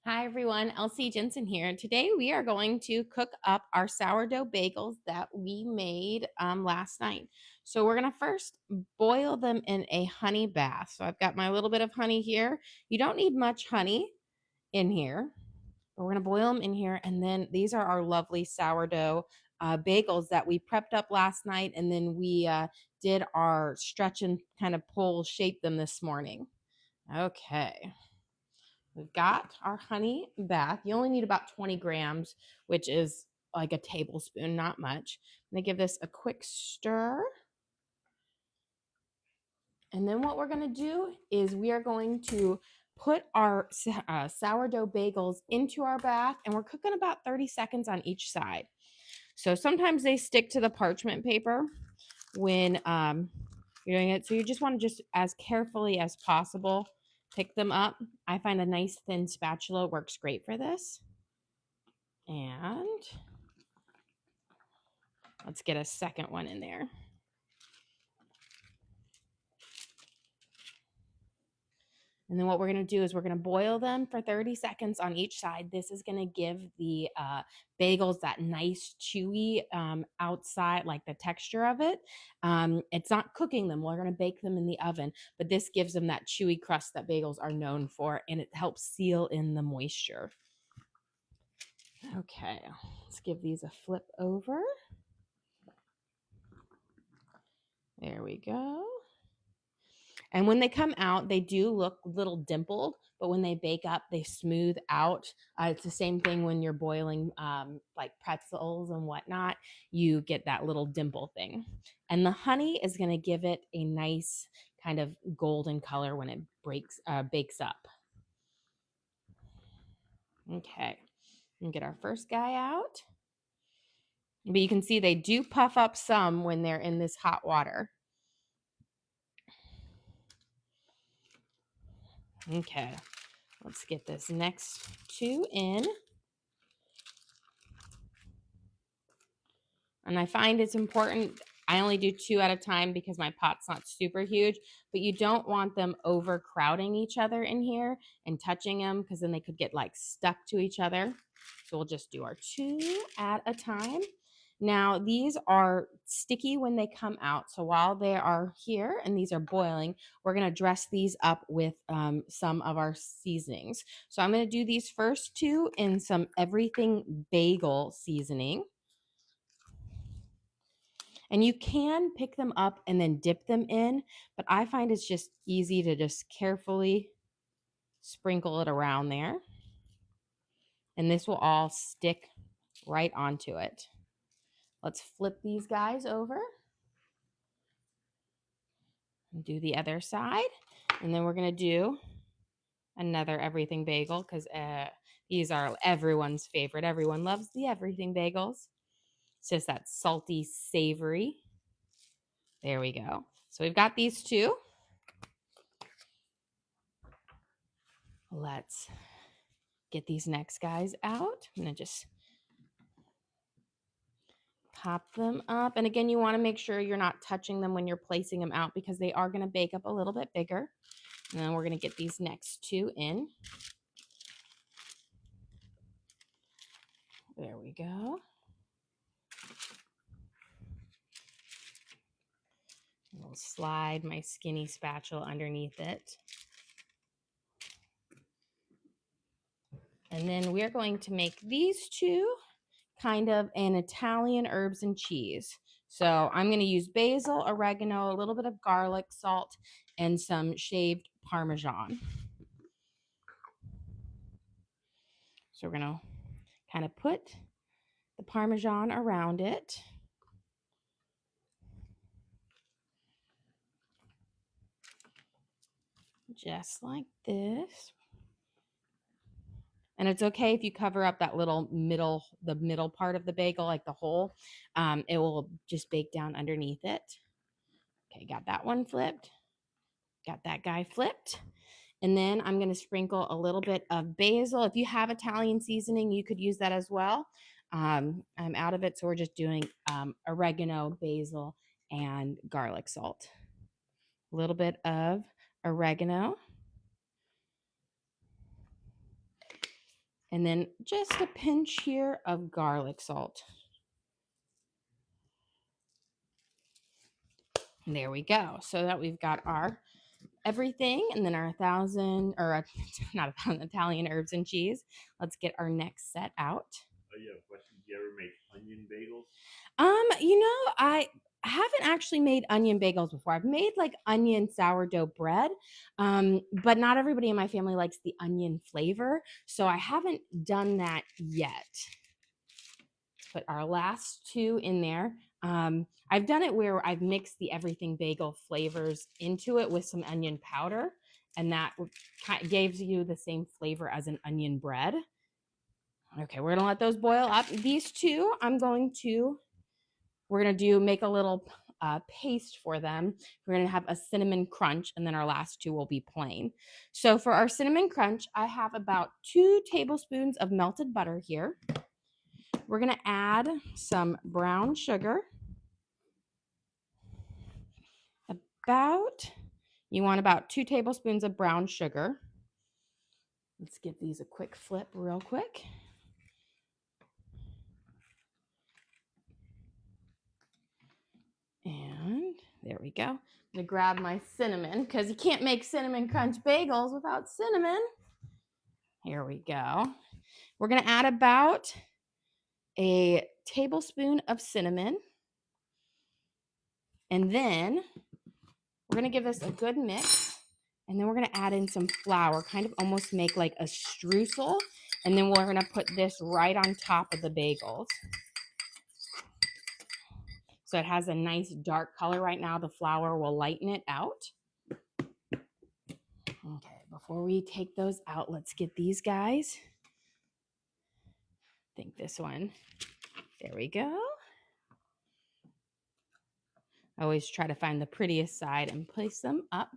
Hi everyone, Elsie Jensen here. Today we are going to cook up our sourdough bagels that we made last night. So we're going to first boil them in a honey bath. So I've got my little bit of honey here. You don't need much honey in here, but we're going to boil them in here. And then these are our lovely sourdough bagels that we prepped up last night. And then we did our stretch and kind of pull shape them this morning. Okay. We've got our honey bath. You only need about 20 grams, which is like a tablespoon, not much. I'm going to give this a quick stir. And then what we're going to do is we are going to put our sourdough bagels into our bath, and we're cooking about 30 seconds on each side. So sometimes they stick to the parchment paper when you're doing it. So you just want to just as carefully as possible pick them up. I find a nice thin spatula works great for this. And let's get a second one in there. And then what we're going to do is we're going to boil them for 30 seconds on each side. This is going to give the bagels that nice chewy outside, like the texture of it. It's not cooking them. We're going to bake them in the oven, but this gives them that chewy crust that bagels are known for, and it helps seal in the moisture. Okay, let's give these a flip over. There we go. And when they come out, they do look a little dimpled, but when they bake up, they smooth out. It's the same thing when you're boiling like pretzels and whatnot. You get that little dimple thing. And the honey is going to give it a nice kind of golden color when it bakes up. Okay, and get our first guy out. But you can see they do puff up some when they're in this hot water. Okay, let's get this next two in. And I find it's important. I only do two at a time because my pot's not super huge, but you don't want them overcrowding each other in here and touching them because then they could get like stuck to each other. So we'll just do our two at a time. Now, these are sticky when they come out. So while they are here and these are boiling, we're going to dress these up with some of our seasonings. So I'm going to do these first two in some everything bagel seasoning. And you can pick them up and then dip them in, but I find it's just easy to just carefully sprinkle it around there. And this will all stick right onto it. Let's flip these guys over and do the other side. And then we're going to do another everything bagel because these are everyone's favorite. Everyone loves the everything bagels. It's just that salty, savory. There we go. So we've got these two. Let's get these next guys out. I'm going to just pop them up. And again, you want to make sure you're not touching them when you're placing them out because they are going to bake up a little bit bigger. And then we're going to get these next two in. There we go. I'll slide my skinny spatula underneath it. And then we're going to make these two kind of an Italian herbs and cheese. So I'm going to use basil, oregano, a little bit of garlic, salt, and some shaved parmesan. So we're going to kind of put the parmesan around it. Just like this. And it's okay if you cover up that little the middle part of the bagel, like the hole. It will just bake down underneath it. Okay, got that one flipped. Got that guy flipped. And then I'm going to sprinkle a little bit of basil. If you have Italian seasoning, you could use that as well. I'm out of it, so we're just doing oregano, basil, and garlic salt. A little bit of oregano. And then just a pinch here of garlic salt. And there we go. So that we've got our everything, and then our not 1,000 Italian herbs and cheese. Let's get our next set out. Oh, yeah, question. Do you ever make onion bagels? I haven't actually made onion bagels before. I've made like onion sourdough bread, but not everybody in my family likes the onion flavor, so I haven't done that yet. Let's put our last two in there. I've done it where I've mixed the everything bagel flavors into it with some onion powder, and that gives you the same flavor as an onion bread. Okay, we're gonna let those boil up. These two, we're gonna make a little paste for them. We're gonna have a cinnamon crunch, and then our last two will be plain. So for our cinnamon crunch, I have about 2 tablespoons of melted butter here. We're gonna add some brown sugar. You want about 2 tablespoons of brown sugar. Let's give these a quick flip real quick. And there we go. I'm gonna grab my cinnamon because you can't make cinnamon crunch bagels without cinnamon. Here we go. We're gonna add about a tablespoon of cinnamon. And then we're gonna give this a good mix. And then we're gonna add in some flour, kind of almost make like a streusel. And then we're gonna put this right on top of the bagels. So it has a nice dark color right now. The flour will lighten it out. Okay, before we take those out, let's get these guys. I think this one. There we go. I always try to find the prettiest side and place them up.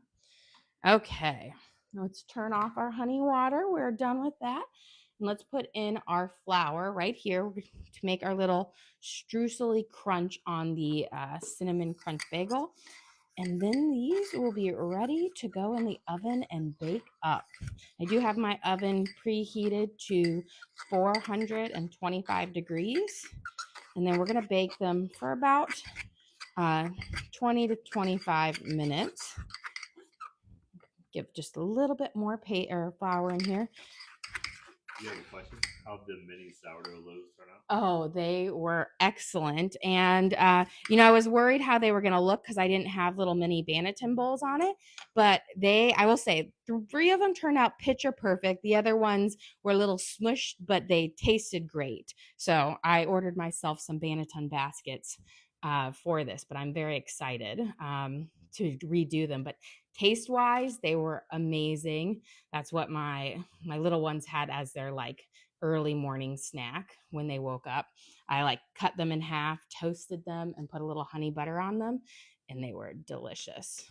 Okay, let's turn off our honey water. We're done with that. And let's put in our flour right here to make our little streusely crunch on the cinnamon crunch bagel. And then these will be ready to go in the oven and bake up. I do have my oven preheated to 425 degrees. And then we're going to bake them for about 20 to 25 minutes. Give just a little bit more flour in here. You have a question? How did the mini sourdough loaves turn out? Oh, they were excellent. And, I was worried how they were going to look because I didn't have little mini Banneton bowls on it. But I will say, 3 of them turned out picture perfect. The other ones were a little smushed, but they tasted great. So I ordered myself some Banneton baskets for this, but I'm very excited to redo them. But taste wise, they were amazing. That's what my little ones had as their like early morning snack when they woke up. I cut them in half, toasted them, and put a little honey butter on them, and they were delicious.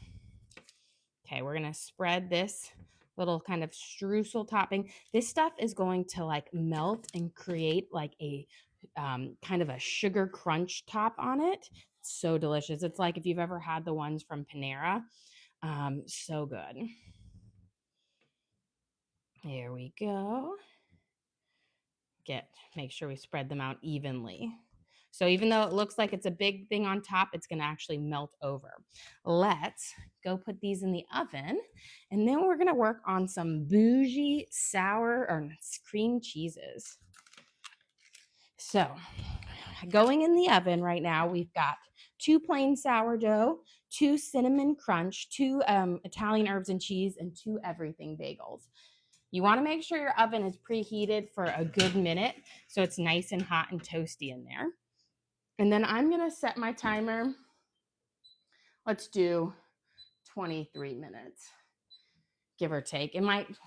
Okay, we're gonna spread this little kind of streusel topping. This stuff is going to melt and create like a kind of a sugar crunch top on it. It's so delicious. It's like if you've ever had the ones from Panera. So good. There we go. Make sure we spread them out evenly. So even though it looks like it's a big thing on top, it's going to actually melt over. Let's go put these in the oven, and then we're going to work on some Bougie cream cheeses. So going in the oven right now, we've got 2 plain sourdough, 2 cinnamon crunch, 2 Italian herbs and cheese, and 2 everything bagels. You want to make sure your oven is preheated for a good minute so it's nice and hot and toasty in there. And then I'm going to set my timer. Let's do 23 minutes, give or take.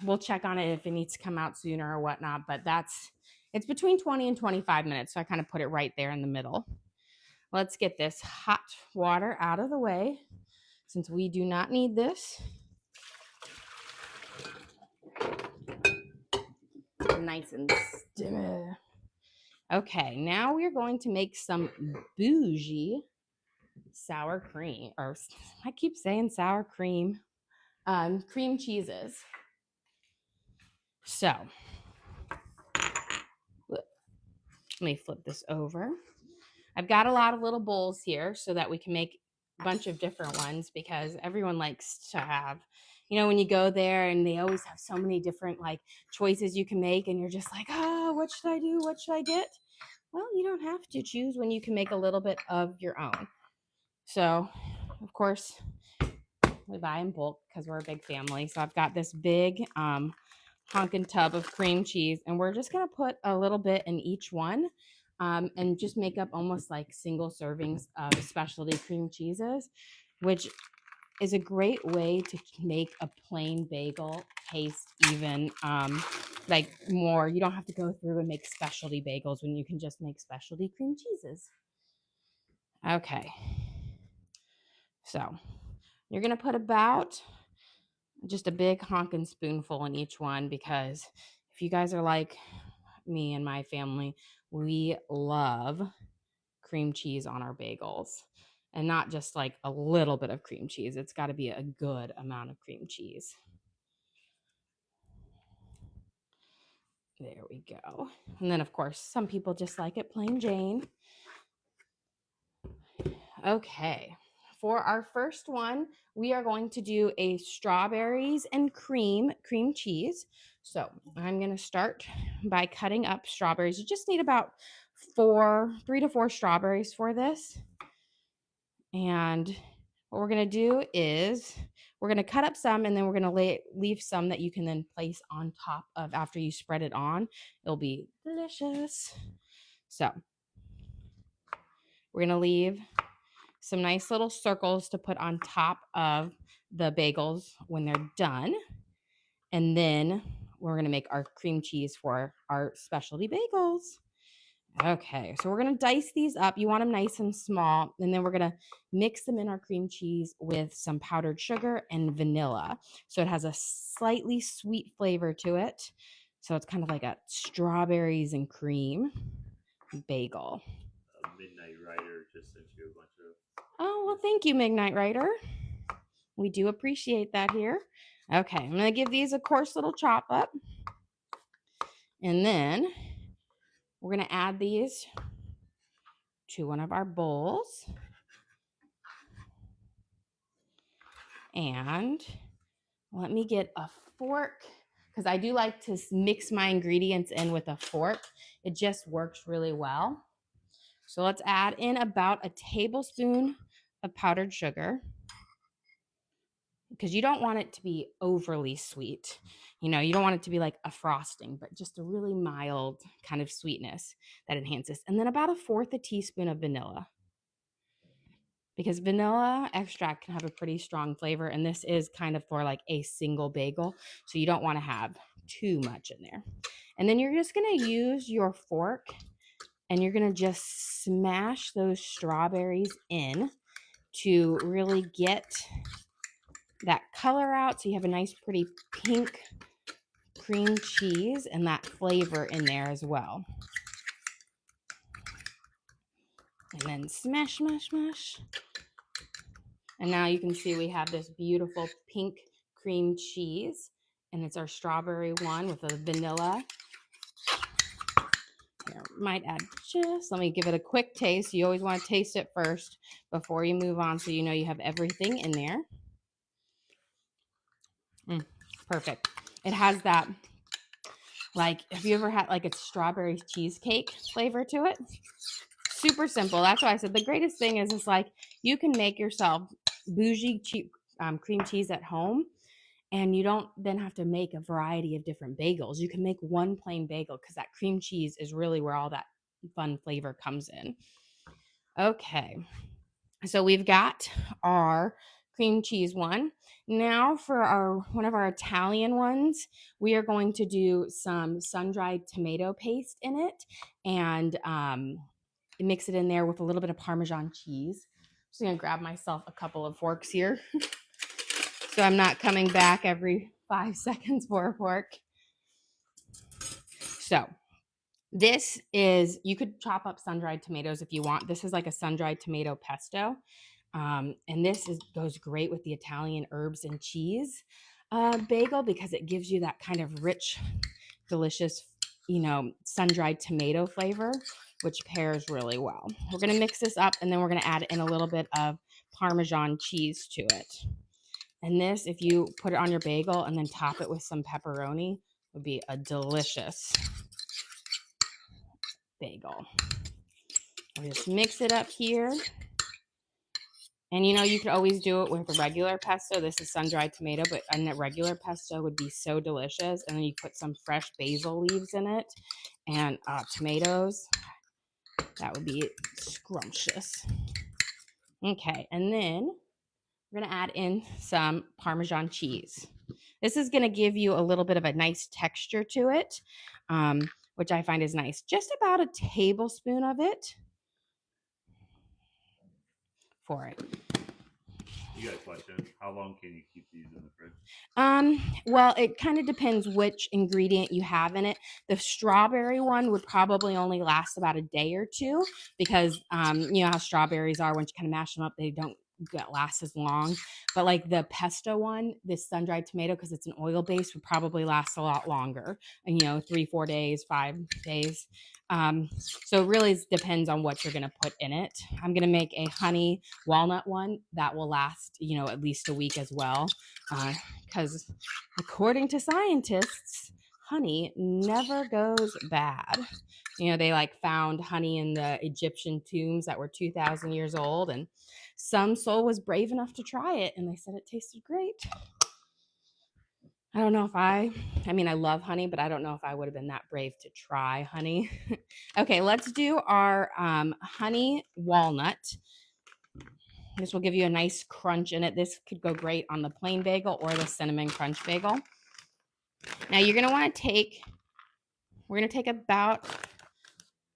We'll check on it if it needs to come out sooner or whatnot, but it's between 20 and 25 minutes. So I kind of put it right there in the middle. Let's get this hot water out of the way since we do not need this. Nice and still. Okay, now we're going to make some Bougie sour cream, or I keep saying sour cream, cream cheeses. So Let me flip this over. I've got a lot of little bowls here so that we can make a bunch of different ones because everyone likes to have, when you go there and they always have so many different like choices you can make and you're just like, oh, what should I do? What should I get? Well, you don't have to choose when you can make a little bit of your own. So, of course, we buy in bulk because we're a big family. So I've got this big honkin' tub of cream cheese, and we're just going to put a little bit in each one and just make up almost like single servings of specialty cream cheeses, which is a great way to make a plain bagel taste even like more. You don't have to go through and make specialty bagels when you can just make specialty cream cheeses. Okay. So you're going to put about just a big honkin' spoonful in each one because if you guys are like me and my family, we love cream cheese on our bagels. And not just like a little bit of cream cheese. It's got to be a good amount of cream cheese. There we go. And then, of course, some people just like it plain Jane. Okay. For our first one, we are going to do a strawberries and cream cheese. So I'm going to start by cutting up strawberries. You just need about 3 to 4 strawberries for this. And what we're going to do is we're going to cut up some and then we're going to leave some that you can then place on top of after you spread it on. It'll be delicious. So we're going to leave some nice little circles to put on top of the bagels when they're done. And then we're going to make our cream cheese for our specialty bagels. Okay, so we're going to dice these up. You want them nice and small. And then we're going to mix them in our cream cheese with some powdered sugar and vanilla. So it has a slightly sweet flavor to it. So it's kind of like a strawberries and cream bagel. Midnight Rider just sent you a bunch of. Oh, well, thank you, Midnight Rider. We do appreciate that here. Okay, I'm going to give these a coarse little chop up. And then we're going to add these to one of our bowls. And let me get a fork because I do like to mix my ingredients in with a fork. It just works really well. So let's add in about a tablespoon of powdered sugar because you don't want it to be overly sweet. You don't want it to be like a frosting, but just a really mild kind of sweetness that enhances. And then about 1/4 teaspoon of vanilla. Because vanilla extract can have a pretty strong flavor, and this is kind of for like a single bagel, so you don't want to have too much in there. And then you're just going to use your fork, and you're going to just smash those strawberries in to really get that color out, so you have a nice, pretty pink cream cheese and that flavor in there as well. And then smash, smash, smash. And now you can see we have this beautiful pink cream cheese. And it's our strawberry one with the vanilla. Here, might add let me give it a quick taste. You always want to taste it first before you move on so you know you have everything in there. Perfect. It has that, like, have you ever had like a strawberry cheesecake flavor to it? Super simple. That's why I said the greatest thing is it's like you can make yourself Bougie cream cheese at home, and you don't then have to make a variety of different bagels. You can make one plain bagel because that cream cheese is really where all that fun flavor comes in. Okay, so we've got our cream cheese one. Now for one of our Italian ones, we are going to do some sun-dried tomato paste in it and mix it in there with a little bit of Parmesan cheese. I'm just going to grab myself a couple of forks here so I'm not coming back every 5 seconds for a fork. So this is, you could chop up sun-dried tomatoes if you want. This is like a sun-dried tomato pesto. And this goes great with the Italian herbs and cheese bagel because it gives you that kind of rich, delicious sun-dried tomato flavor, which pairs really well. We're going to mix this up, and then we're going to add in a little bit of Parmesan cheese to it. And this, if you put it on your bagel and then top it with some pepperoni, would be a delicious bagel. I'll just mix it up here. And you could always do it with a regular pesto. This is sun-dried tomato, but a regular pesto would be so delicious. And then you put some fresh basil leaves in it and tomatoes. That would be scrumptious. Okay, and then we're going to add in some Parmesan cheese. This is going to give you a little bit of a nice texture to it, which I find is nice. Just about a tablespoon of it for it. You got a question? How long can you keep these in the fridge? Well, it kind of depends which ingredient you have in it. The strawberry one would probably only last about a day or two because you know how strawberries are, once you kind of mash them up, they don't last as long. But like the pesto one, this sun-dried tomato, because it's an oil base, would probably last a lot longer. And 3-4 days, 5 days. So it really depends on what you're going to put in it. I'm going to make a honey walnut one that will last at least a week as well, because according to scientists, honey never goes bad. They found honey in the Egyptian tombs that were 2,000 years old, and some soul was brave enough to try it, and they said it tasted great. I don't know if I love honey, but I don't know if I would have been that brave to try honey. Okay, let's do our honey walnut. This will give you a nice crunch in it. This could go great on the plain bagel or the cinnamon crunch bagel. Now you're going to want to we're going to take about,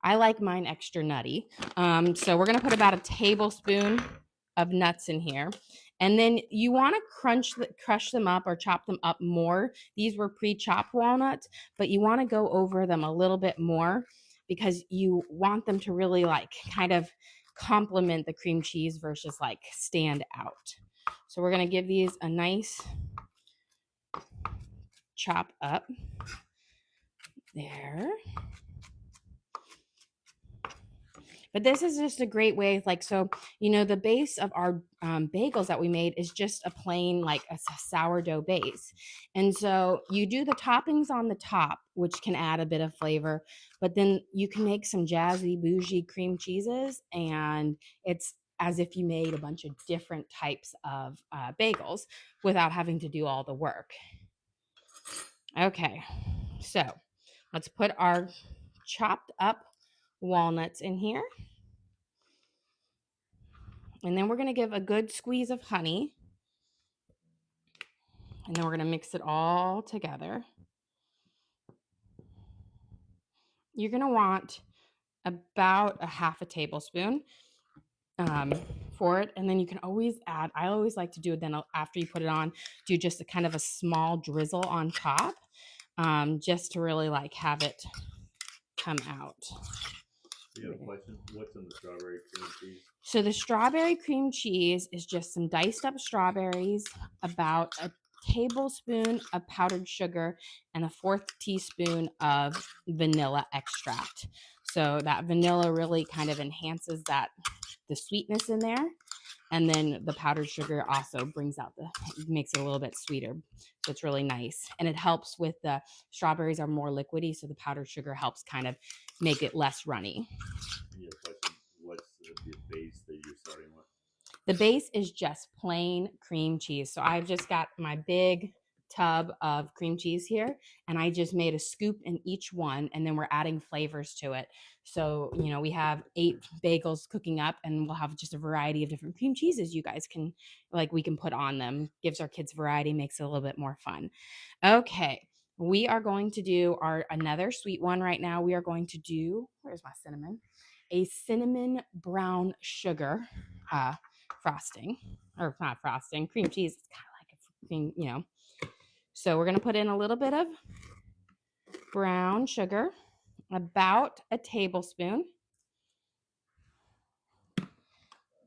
I like mine extra nutty. So we're going to put about a tablespoon of nuts in here. And then you want to crush them up or chop them up more. These were pre-chopped walnuts, but you want to go over them a little bit more because you want them to really kind of complement the cream cheese versus stand out. So we're going to give these a nice chop up there. But this is just a great way, the base of our bagels that we made is just a plain, a sourdough base. And so you do the toppings on the top, which can add a bit of flavor, but then you can make some jazzy, bougie cream cheeses, and it's as if you made a bunch of different types of bagels without having to do all the work. Okay, so let's put our chopped up walnuts in here. And then we're going to give a good squeeze of honey. And then we're going to mix it all together. You're going to want about a half a tablespoon for it. And then you can always add, I always like to do it then after you put it on, do just a kind of a small drizzle on top, just to really have it come out. You have a question? What's in the strawberry cream cheese? So the strawberry cream cheese is just some diced up strawberries, about a tablespoon of powdered sugar, and a 1/4 teaspoon of vanilla extract. So that vanilla really kind of enhances the sweetness in there. And then the powdered sugar also makes it a little bit sweeter. So it's really nice. And it helps with the strawberries are more liquidy, so the powdered sugar helps kind of make it less runny. You have a question? What's the base that you're starting with? The base is just plain cream cheese. So I've just got my big tub of cream cheese here, and I just made a scoop in each one, and then we're adding flavors to it. So, we have 8 bagels cooking up, and we'll have just a variety of different cream cheeses you guys can, we can put on them. Gives our kids variety, makes it a little bit more fun. Okay, we are going to do another sweet one right now. We are going to do, where's my cinnamon? A cinnamon brown sugar frosting, or not frosting, cream cheese. It's kind of like a cream, So we're going to put in a little bit of brown sugar, about a tablespoon.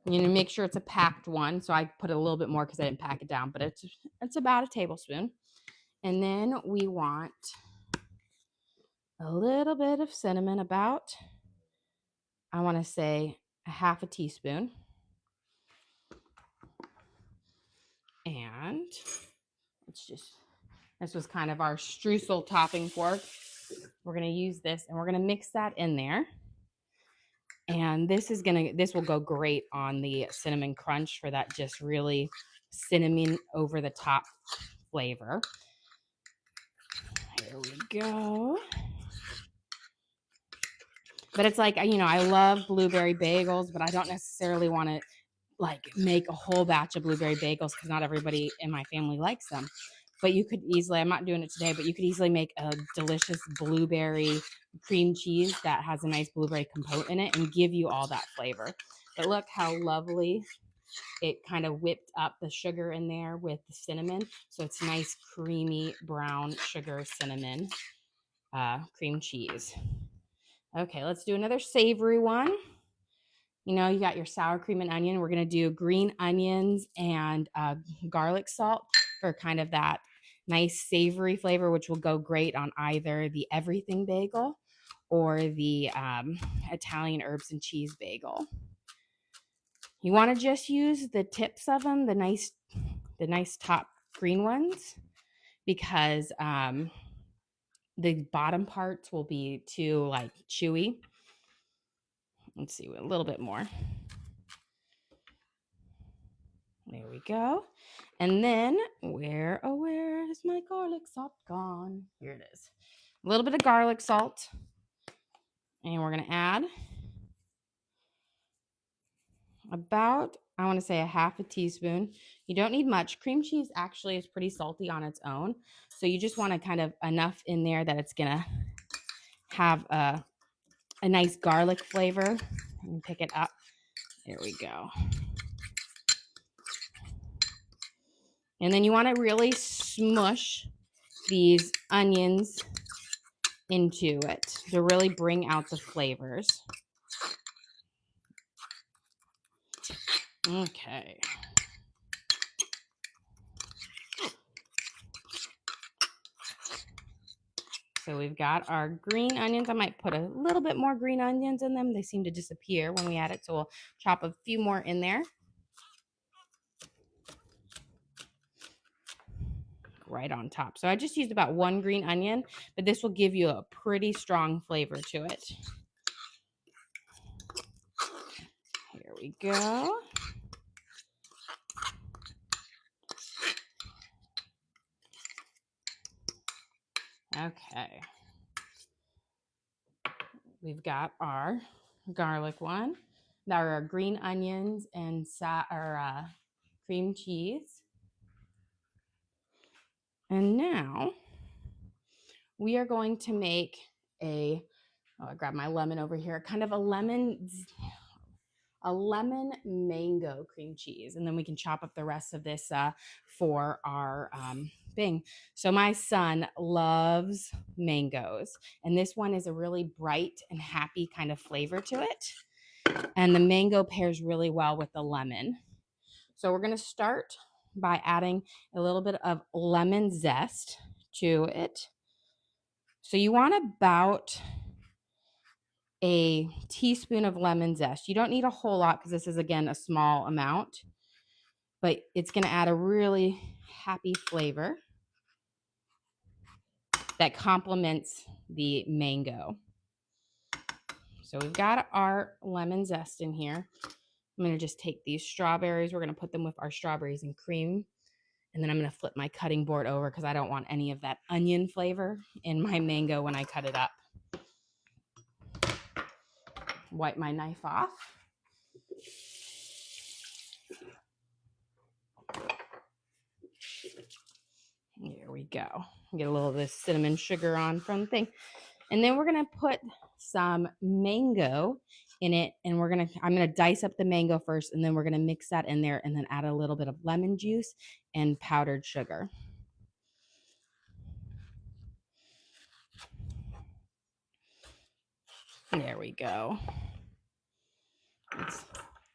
Make sure it's a packed one. So I put a little bit more because I didn't pack it down, but it's about a tablespoon. And then we want a little bit of cinnamon, about, I want to say, a half a teaspoon. And this was kind of our streusel topping fork. We're going to use this and we're going to mix that in there. And this will go great on the cinnamon crunch for that just really cinnamon over the top flavor. Here we go. But it's like, I love blueberry bagels, but I don't necessarily want to like make a whole batch of blueberry bagels because not everybody in my family likes them. But you could easily, I'm not doing it today, but you could easily make a delicious blueberry cream cheese that has a nice blueberry compote in it and give you all that flavor. But look how lovely it kind of whipped up the sugar in there with the cinnamon. So it's nice, creamy, brown sugar cinnamon cream cheese. Okay, let's do another savory one. You got your sour cream and onion. We're going to do green onions and garlic salt for kind of that nice savory flavor, which will go great on either the everything bagel or the Italian herbs and cheese bagel. You want to just use the tips of them, the nice top green ones, because the bottom parts will be too like chewy. Let's see, a little bit more. There we go. And then where is my garlic salt gone? Here it is. A little bit of garlic salt. And we're going to add about, I want to say, a half a teaspoon. You don't need much. Cream cheese actually is pretty salty on its own. So you just want to kind of enough in there that it's going to have a nice garlic flavor. And pick it up. There we go. And then you want to really smush these onions into it to really bring out the flavors. Okay. So we've got our green onions. I might put a little bit more green onions in them. They seem to disappear when we add it. So we'll chop a few more in there. Right on top. So I just used about one green onion, but this will give you a pretty strong flavor to it. Here we go. Okay. We've got our garlic one. Now our green onions and our cream cheese. And now we are going to make I grab my lemon over here, kind of a lemon mango cream cheese. And then we can chop up the rest of this for our thing. So my son loves mangoes, and this one is a really bright and happy kind of flavor to it. And the mango pairs really well with the lemon. So we're going to start by adding a little bit of lemon zest to it. So you want about a teaspoon of lemon zest. You don't need a whole lot because this is, again, a small amount, but it's going to add a really happy flavor that complements the mango. So we've got our lemon zest in here. I'm going to just take these strawberries. We're going to put them with our strawberries and cream. And then I'm going to flip my cutting board over because I don't want any of that onion flavor in my mango when I cut it up. Wipe my knife off. There we go. Get a little of this cinnamon sugar on from the thing. And then we're going to put some mango in it. And I'm going to dice up the mango first. And then we're going to mix that in there and then add a little bit of lemon juice and powdered sugar. There we go.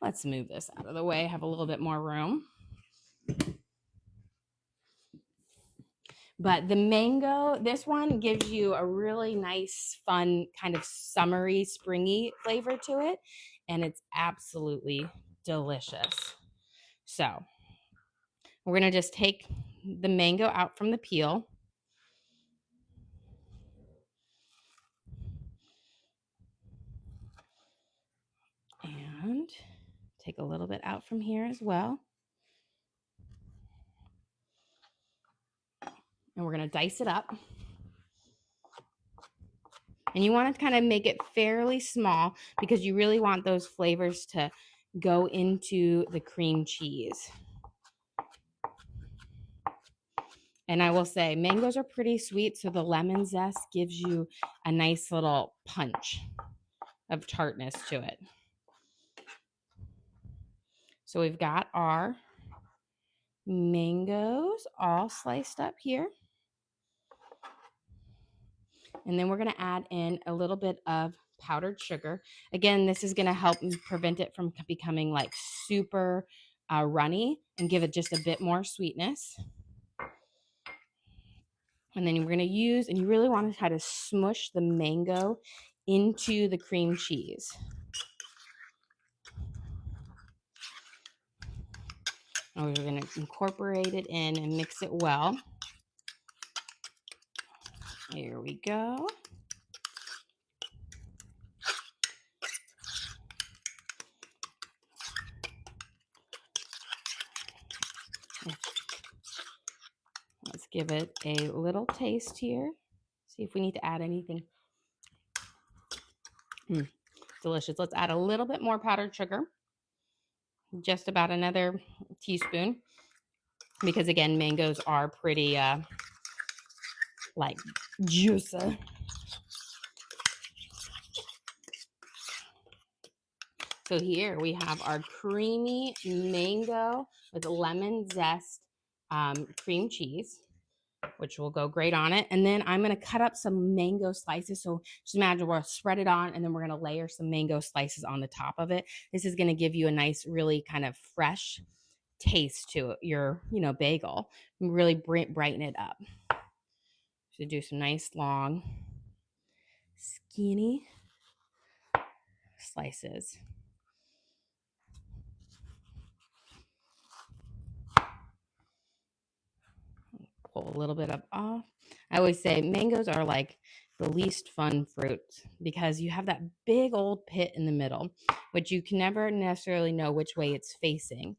Let's move this out of the way. Have a little bit more room. But the mango, this one gives you a really nice, fun, kind of summery, springy flavor to it. And it's absolutely delicious. So we're going to just take the mango out from the peel. And take a little bit out from here as well. And we're going to dice it up. And you want to kind of make it fairly small because you really want those flavors to go into the cream cheese. And I will say mangoes are pretty sweet, so the lemon zest gives you a nice little punch of tartness to it. So we've got our mangoes all sliced up here. And then we're going to add in a little bit of powdered sugar. Again, this is going to help prevent it from becoming like super runny and give it just a bit more sweetness. And then we're going to use, and you really want to try to smush the mango into the cream cheese. And we're going to incorporate it in and mix it well. Here we go. Let's give it a little taste here. See if we need to add anything. Delicious. Let's add a little bit more powdered sugar. Just about another teaspoon. Because again, mangoes are pretty like juicy. So here we have our creamy mango with lemon zest cream cheese, which will go great on it. And then I'm going to cut up some mango slices. So just imagine we'll spread it on and then we're going to layer some mango slices on the top of it. This is going to give you a nice, really kind of fresh taste to your, bagel. Really brighten it up. So do some nice long, skinny slices. Pull a little bit of off. I always say mangoes are like the least fun fruit because you have that big old pit in the middle, which you can never necessarily know which way it's facing.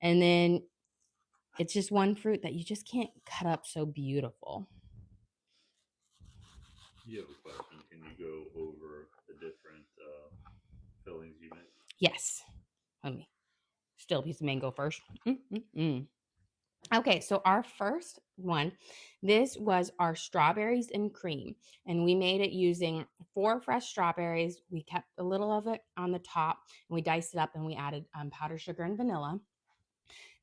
And then it's just one fruit that you just can't cut up so beautiful. You have a question. Can you go over the different fillings you make? Yes. Let me still a piece of mango first. Okay, so our first one, this was our strawberries and cream, and we made it using 4 fresh strawberries. We kept a little of it on the top, and we diced it up, and we added powdered sugar and vanilla.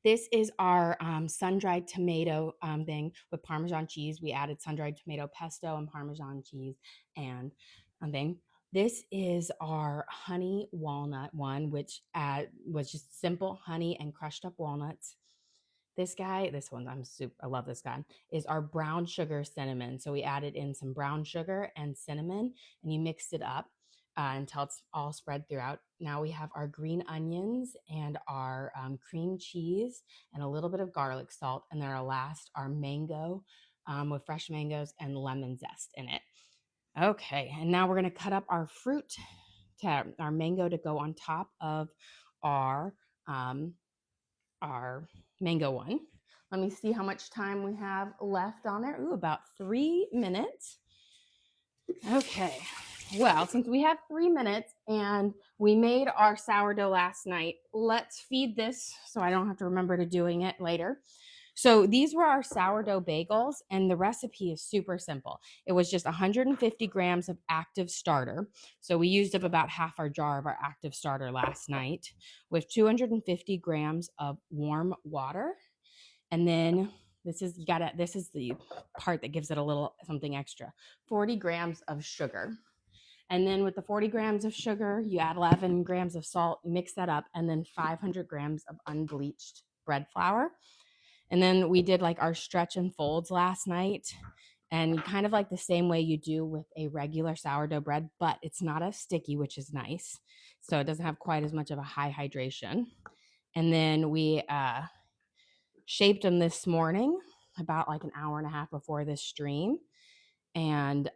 This is our sun-dried tomato thing with Parmesan cheese. We added sun-dried tomato pesto and Parmesan cheese and thing. This is our honey walnut one, which was just simple honey and crushed up walnuts. This one, I love this guy, is our brown sugar cinnamon. So we added in some brown sugar and cinnamon, and you mixed it up until it's all spread throughout. Now we have our green onions and our cream cheese and a little bit of garlic salt. And then our mango with fresh mangoes and lemon zest in it. Okay, and now we're going to cut up our fruit, our mango to go on top of our mango one. Let me see how much time we have left on there. Ooh, about 3 minutes. Okay. Well, since we have 3 minutes and we made our sourdough last night, let's feed this so I don't have to remember to doing it later. So these were our sourdough bagels, and the recipe is super simple. It was just 150 grams of active starter. So we used up about half our jar of our active starter last night with 250 grams of warm water. And then this is the part that gives it a little something extra. 40 grams of sugar. And then with the 40 grams of sugar, you add 11 grams of salt, mix that up, and then 500 grams of unbleached bread flour. And then we did like our stretch and folds last night, and kind of like the same way you do with a regular sourdough bread, but it's not as sticky, which is nice. So it doesn't have quite as much of a high hydration. And then we shaped them this morning about like an hour and a half before this stream. And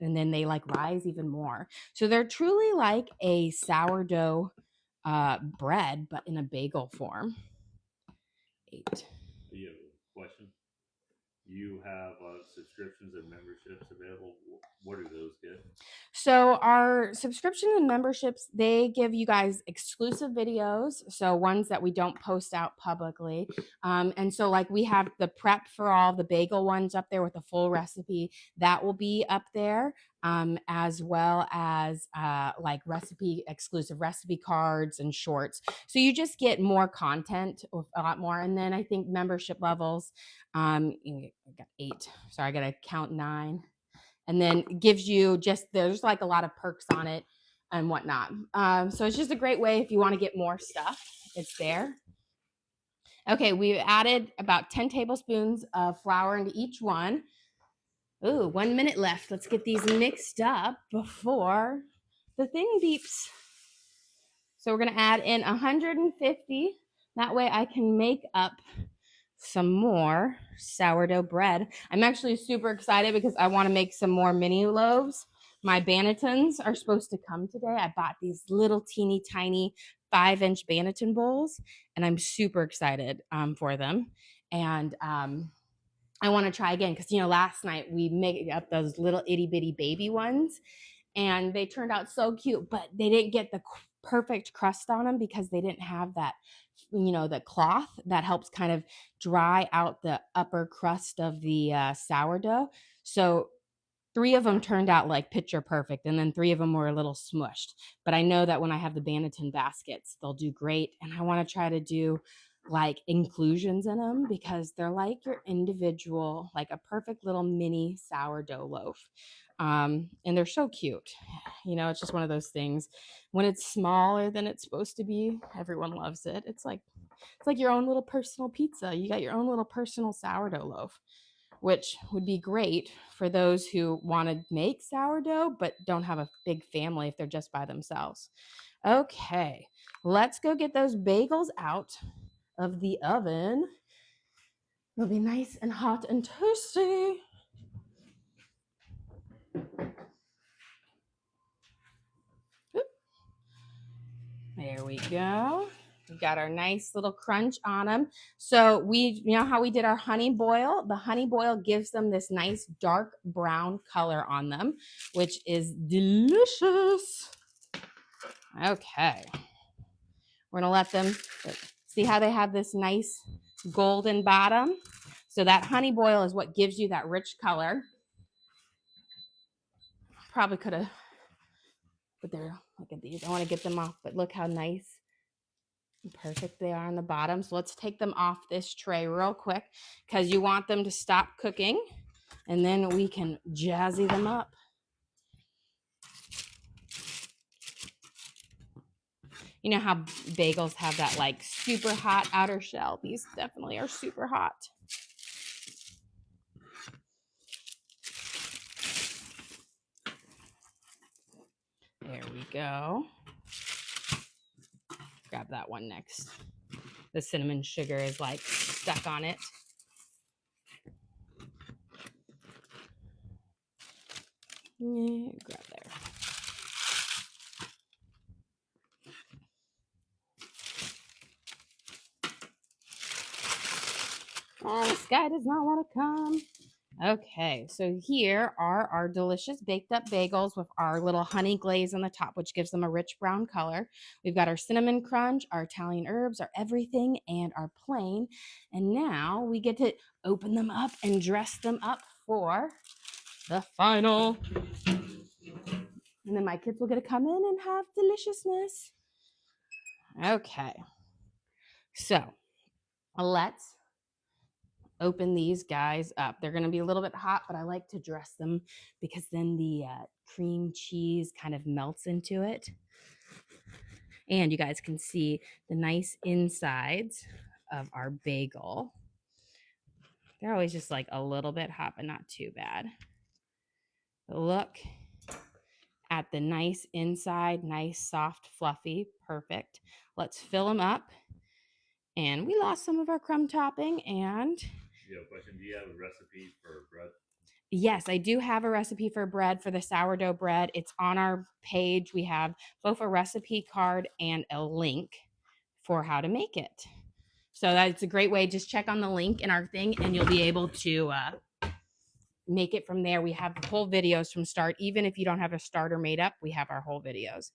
then they like rise even more. So they're truly like a sourdough bread, but in a bagel form. 8. You have a question? You have subscriptions and memberships available. What do those get? So our subscription and memberships, they give you guys exclusive videos, so ones that we don't post out publicly. And so like we have the prep for all the bagel ones up there with the full recipe. That will be up there. As well as like exclusive recipe cards and shorts. So you just get more content, a lot more. And then I think membership levels, I got 8. Sorry, I got to count 9. And then gives you there's like a lot of perks on it and whatnot. So it's just a great way if you want to get more stuff. It's there. Okay, we've added about 10 tablespoons of flour into each one. Ooh, 1 minute left. Let's get these mixed up before the thing beeps. So we're going to add in 150. That way I can make up some more sourdough bread. I'm actually super excited because I want to make some more mini loaves. My bannetons are supposed to come today. I bought these little teeny tiny 5-inch banneton bowls, and I'm super excited for them. And I want to try again because, last night we made up those little itty bitty baby ones, and they turned out so cute, but they didn't get the perfect crust on them because they didn't have that, the cloth that helps kind of dry out the upper crust of the sourdough. So 3 of them turned out like picture perfect, and then 3 of them were a little smushed. But I know that when I have the banneton baskets, they'll do great. And I want to try to do like inclusions in them because they're like your individual, like a perfect little mini sourdough loaf. And they're so cute. It's just one of those things. When it's smaller than it's supposed to be, everyone loves it. It's like your own little personal pizza. You got your own little personal sourdough loaf, which would be great for those who want to make sourdough but don't have a big family if they're just by themselves. Okay, let's go get those bagels out of the oven. They'll be nice and hot and toasty. There we go. We got our nice little crunch on them. So how we did our honey boil? The honey boil gives them this nice dark brown color on them, which is delicious. Okay. We're gonna let them see how they have this nice golden bottom. So that honey boil is what gives you that rich color. Probably could have, but there, look at these. I want to get them off, but look how nice and perfect they are on the bottom. So let's take them off this tray real quick because you want them to stop cooking, and then we can jazzy them up. You know how bagels have that like super hot outer shell? These definitely are super hot. There we go. Grab that one next. The cinnamon sugar is like stuck on it. Yeah, grab there. Oh, this guy does not want to come. Okay, so here are our delicious baked up bagels with our little honey glaze on the top, which gives them a rich brown color. We've got our cinnamon crunch, our Italian herbs, our everything, and our plain. And now we get to open them up and dress them up for the final. And then my kids will get to come in and have deliciousness. Okay, so let's open these guys up. They're going to be a little bit hot, but I like to dress them because then the cream cheese kind of melts into it. And you guys can see the nice insides of our bagel. They're always just like a little bit hot, but not too bad. Look at the nice inside, nice, soft, fluffy, perfect. Let's fill them up. And we lost some of our crumb topping. And You have a question? Do you have a recipe for bread? yes, I do have a recipe for bread, for the sourdough bread. It's on our page. We have both a recipe card and a link for how to make it. So that's a great way. Just check on the link in our thing and you'll be able to make it from there. We have whole videos from start. Even if you don't have a starter made up, we have our whole videos.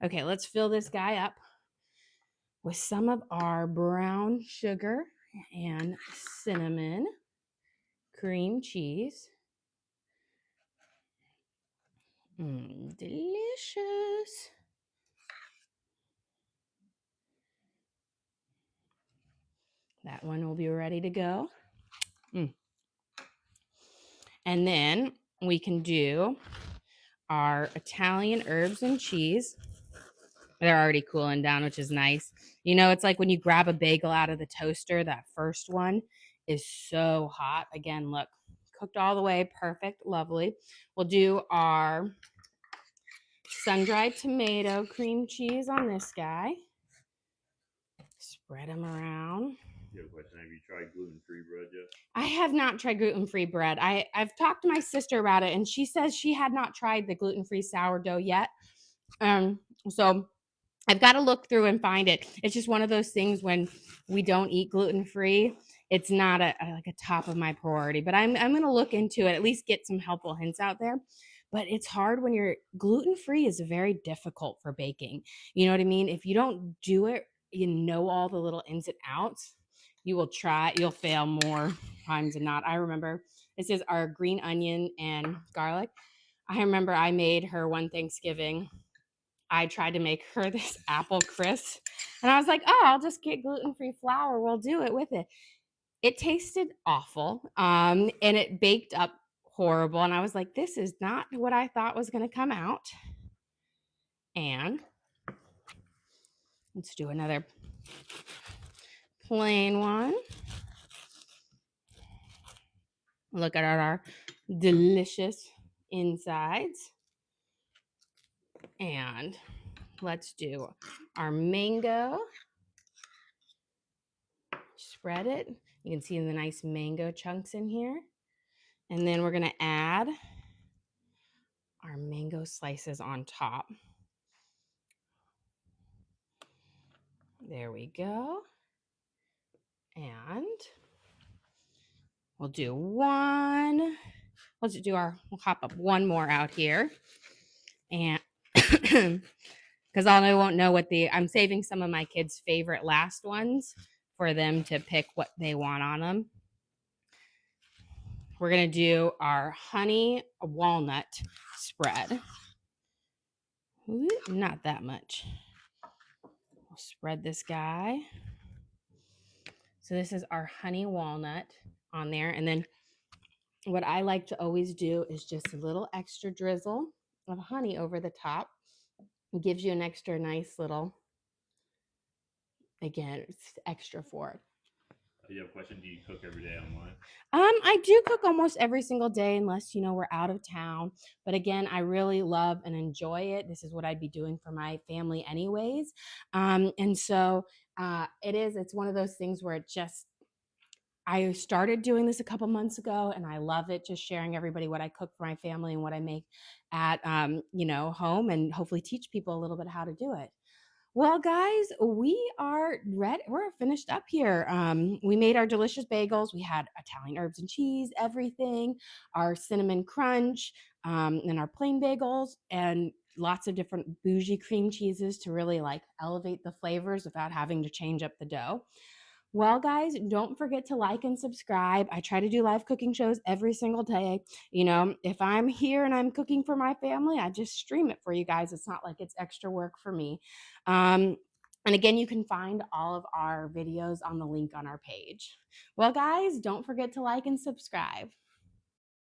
Okay, let's fill this guy up with some of our brown sugar and cinnamon cream cheese. Delicious. That one will be ready to go. And then we can do our Italian herbs and cheese. They're already cooling down, which is nice. You know, it's like when you grab a bagel out of the toaster, that first one is so hot. Again, look, cooked all the way, perfect, lovely. We'll do our sun-dried tomato cream cheese on this guy. Spread them around. You have a question? Have you tried gluten-free bread yet? I have not tried gluten-free bread. I've talked to my sister about it, and she says she had not tried the gluten-free sourdough yet. So I've got to look through and find it. It's just one of those things when we don't eat gluten-free, it's not like a top of my priority. But I'm going to look into it, at least get some helpful hints out there. But it's hard when you're gluten-free is very difficult for baking. You know what I mean? If you don't do it, you know all the little ins and outs. You will try, you'll fail more times than not. I remember this is our green onion and garlic. I remember I made her one Thanksgiving. I tried to make her this apple crisp. And I was like, oh, I'll just get gluten-free flour. We'll do it with it. It tasted awful. And it baked up horrible. And I was like, this is not what I thought was going to come out. And let's do another plain one. Look at our delicious insides. And let's do our mango. Spread it. You can see the nice mango chunks in here. And then we're going to add our mango slices on top. There we go. And we'll do one. We'll hop up one more out here. And because I won't know what I'm saving some of my kids' favorite last ones for them to pick what they want on them. We're going to do our honey walnut spread. Ooh, not that much. We'll spread this guy. So this is our honey walnut on there. And then what I like to always do is just a little extra drizzle of honey over the top. It gives you an extra nice little, again, it's extra for it. You have a question? Do you cook every day online? I do cook almost every single day unless, we're out of town. But again, I really love and enjoy it. This is what I'd be doing for my family anyways. And so it's one of those things where I started doing this a couple months ago and I love it. Just sharing everybody what I cook for my family and what I make at, home, and hopefully teach people a little bit how to do it. Well, guys, we are ready. We're finished up here. We made our delicious bagels. We had Italian herbs and cheese, everything, our cinnamon crunch, and our plain bagels, and lots of different bougie cream cheeses to really elevate the flavors without having to change up the dough. Well, guys, don't forget to like and subscribe. I try to do live cooking shows every single day. If I'm here and I'm cooking for my family, I just stream it for you guys. It's not like it's extra work for me. And again, you can find all of our videos on the link on our page. Well, guys, don't forget to like and subscribe.